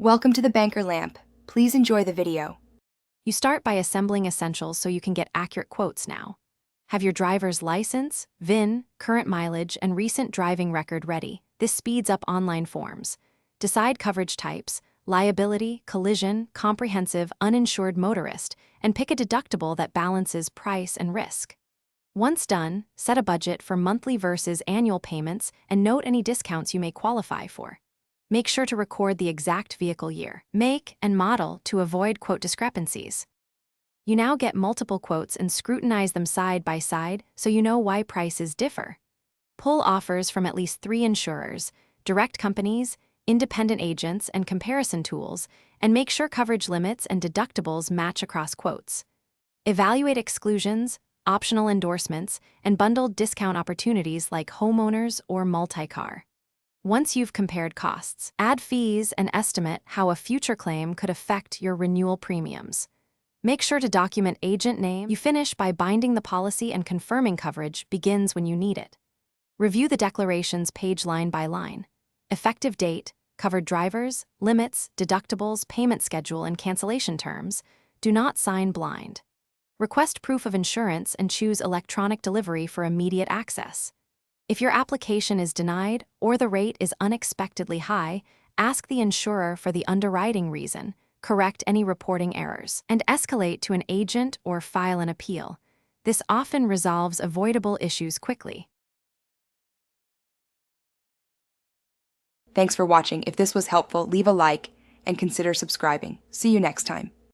Welcome to the Banker Lamp. Please enjoy the video. You start by assembling essentials so you can get accurate quotes now. Have your driver's license, VIN, current mileage, and recent driving record ready. This speeds up online forms. Decide coverage types, liability, collision, comprehensive, uninsured motorist, and pick a deductible that balances price and risk. Once done, set a budget for monthly versus annual payments and note any discounts you may qualify for. Make sure to record the exact vehicle year, make, and model to avoid quote discrepancies. You now get multiple quotes and scrutinize them side by side so you know why prices differ. Pull offers from at least 3 insurers, direct companies, independent agents, and comparison tools, and make sure coverage limits and deductibles match across quotes. Evaluate exclusions, optional endorsements, and bundled discount opportunities like homeowners or multi-car. Once you've compared costs, add fees and estimate how a future claim could affect your renewal premiums. Make sure to document agent name. You finish by binding the policy and confirming coverage begins when you need it. Review the declarations page line by line. Effective date, covered drivers, limits, deductibles, payment schedule, and cancellation terms. Do not sign blind. Request proof of insurance and choose electronic delivery for immediate access. If your application is denied or the rate is unexpectedly high, ask the insurer for the underwriting reason, correct any reporting errors, and escalate to an agent or file an appeal. This often resolves avoidable issues quickly. Thanks for watching. If this was helpful, leave a like and consider subscribing. See you next time.